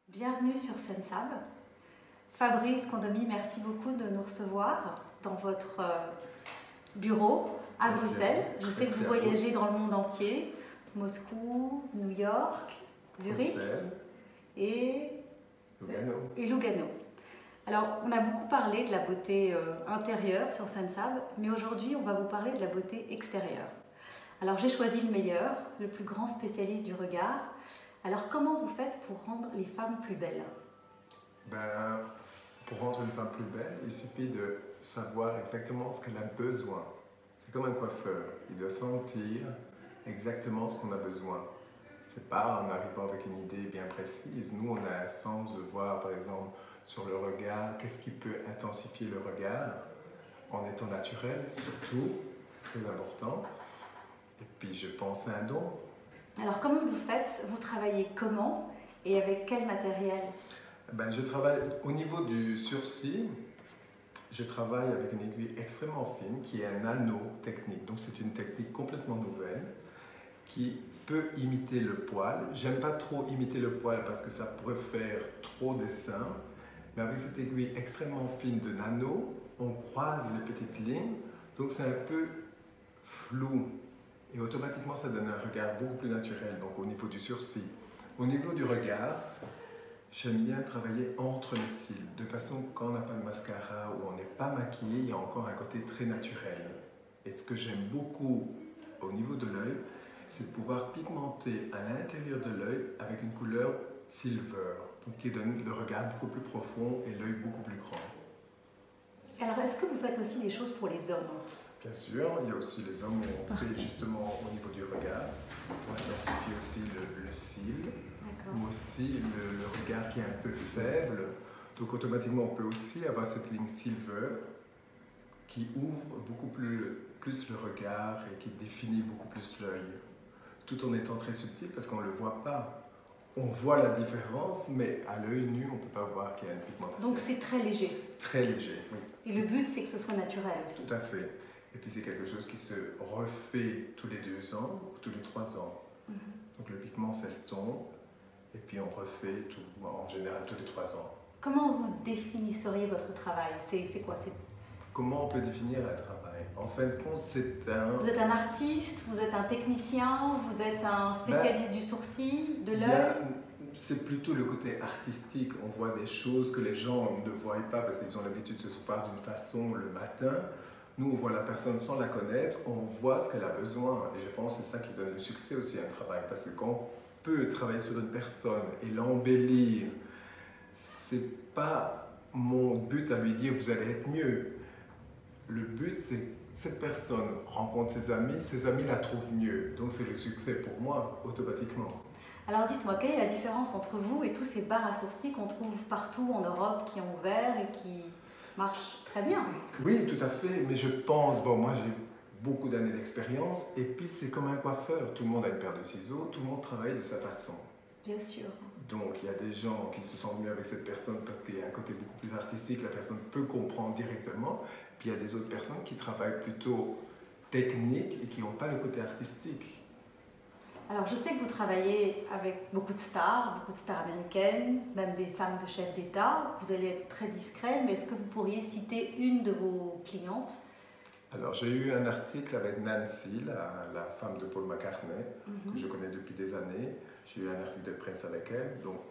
Bienvenue sur Sensab. Fabrice Condomi, merci beaucoup de nous recevoir dans votre bureau à Bruxelles. Je sais que vous voyagez dans le monde entier, Moscou, New York, Zurich et Lugano. Alors, on a beaucoup parlé de la beauté intérieure sur Sensab, mais aujourd'hui, on va vous parler de la beauté extérieure. Alors, j'ai choisi le meilleur, le plus grand spécialiste du regard. Alors, comment vous faites pour rendre les femmes plus belles? Pour rendre une femme plus belle, il suffit de savoir exactement ce qu'elle a besoin. C'est comme un coiffeur, il doit sentir exactement ce qu'on a besoin. C'est pas en arrivant avec une idée bien précise. Nous, on a un sens de voir, par exemple, sur le regard, qu'est-ce qui peut intensifier le regard en étant naturel, surtout, très important. Et puis, je pense à un don. Alors, comment vous faites? Vous travaillez comment et avec quel matériel? Je travaille au niveau du sourcil. Je travaille avec une aiguille extrêmement fine qui est un nano technique. Donc, c'est une technique complètement nouvelle qui peut imiter le poil. J'aime pas trop imiter le poil parce que ça pourrait faire trop dessin. Mais avec cette aiguille extrêmement fine de nano, on croise les petites lignes. Donc, c'est un peu flou. Et automatiquement, ça donne un regard beaucoup plus naturel, donc au niveau du sourcil. Au niveau du regard, j'aime bien travailler entre les cils, de façon que quand on n'a pas de mascara ou on n'est pas maquillé, il y a encore un côté très naturel. Et ce que j'aime beaucoup au niveau de l'œil, c'est de pouvoir pigmenter à l'intérieur de l'œil avec une couleur silver, donc qui donne le regard beaucoup plus profond et l'œil beaucoup plus grand. Alors, est-ce que vous faites aussi des choses pour les hommes? Bien sûr, il y a aussi les hommes où on fait justement au niveau du regard, on intensifie aussi le cil, ou aussi le regard qui est un peu faible. Donc automatiquement, on peut aussi avoir cette ligne silver qui ouvre beaucoup plus le regard et qui définit beaucoup plus l'œil, tout en étant très subtil parce qu'on ne le voit pas. On voit la différence, mais à l'œil nu, on ne peut pas voir qu'il y a une pigmentation. Donc c'est très léger. Très léger, oui. Et le but, c'est que ce soit naturel aussi. Tout à fait. Et puis c'est quelque chose qui se refait tous les 2 ans ou tous les 3 ans. Donc le pigment s'estompe et puis on refait tout, en général tous les 3 ans. Comment vous définisseriez votre travail? C'est quoi? Comment on peut définir un travail? En fin de compte, c'est un... Vous êtes un artiste, vous êtes un technicien, vous êtes un spécialiste du sourcil, de l'œil? C'est plutôt le côté artistique. On voit des choses que les gens ne voient pas parce qu'ils ont l'habitude de se voir d'une façon le matin. Nous, on voit la personne sans la connaître, on voit ce qu'elle a besoin. Et je pense que c'est ça qui donne le succès aussi à un travail. Parce que quand on peut travailler sur une personne et l'embellir, c'est pas mon but à lui dire vous allez être mieux. Le but, c'est que cette personne rencontre ses amis la trouvent mieux. Donc c'est le succès pour moi, automatiquement. Alors dites-moi, quelle est la différence entre vous et tous ces bars à sourcils qu'on trouve partout en Europe qui ont ouvert et qui marche très bien? Oui, tout à fait, mais je pense, moi j'ai beaucoup d'années d'expérience et puis c'est comme un coiffeur, tout le monde a une paire de ciseaux, tout le monde travaille de sa façon. Bien sûr. Donc il y a des gens qui se sentent mieux avec cette personne parce qu'il y a un côté beaucoup plus artistique, la personne peut comprendre directement, puis il y a des autres personnes qui travaillent plutôt technique et qui n'ont pas le côté artistique. Alors, je sais que vous travaillez avec beaucoup de stars américaines, même des femmes de chefs d'État. Vous allez être très discret, mais est-ce que vous pourriez citer une de vos clientes? Alors, j'ai eu un article avec Nancy, la femme de Paul McCartney, que je connais depuis des années. J'ai eu un article de presse avec elle, donc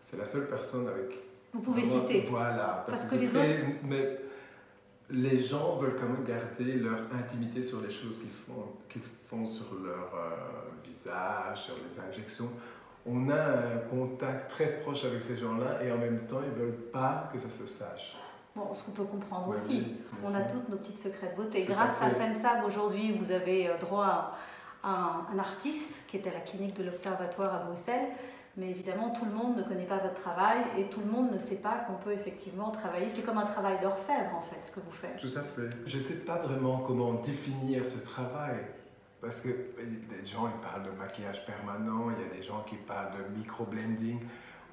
c'est la seule personne avec... Vous pouvez citer. Voilà, parce que les autres... Mais les gens veulent quand même garder leur intimité sur les choses qu'ils font sur leur visage, sur les injections. On a un contact très proche avec ces gens-là et en même temps, ils ne veulent pas que ça se sache. Bon, ce qu'on peut comprendre Ouais, aussi. oui, on a toutes nos petites secrets de beauté. Tout Grâce à Sensab, aujourd'hui, vous avez droit à un artiste qui est à la clinique de l'Observatoire à Bruxelles. Mais évidemment, tout le monde ne connaît pas votre travail et tout le monde ne sait pas qu'on peut effectivement travailler. C'est comme un travail d'orfèvre, en fait, ce que vous faites. Tout à fait. Je ne sais pas vraiment comment définir ce travail. Parce que des gens ils parlent de maquillage permanent, il y a des gens qui parlent de micro-blending.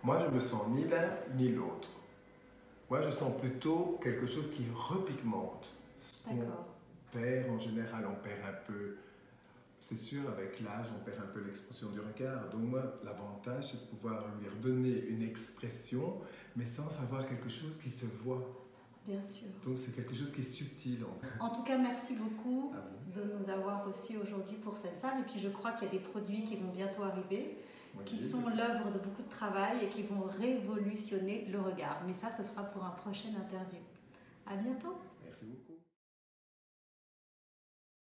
Moi, je me sens ni l'un ni l'autre. Moi, je sens plutôt quelque chose qui repigmente. On perd en général, on perd un peu c'est sûr, avec l'âge, on perd un peu l'expression du regard. Donc moi, l'avantage, c'est de pouvoir lui redonner une expression, mais sans avoir quelque chose qui se voit. Bien sûr. Donc c'est quelque chose qui est subtil. En tout cas, merci beaucoup À vous. de nous avoir reçus aujourd'hui pour Sensam. Et puis je crois qu'il y a des produits qui vont bientôt arriver, Oui, qui sont l'œuvre de beaucoup de travail et qui vont révolutionner le regard. Mais ça, ce sera pour un prochain interview. À bientôt. Merci beaucoup.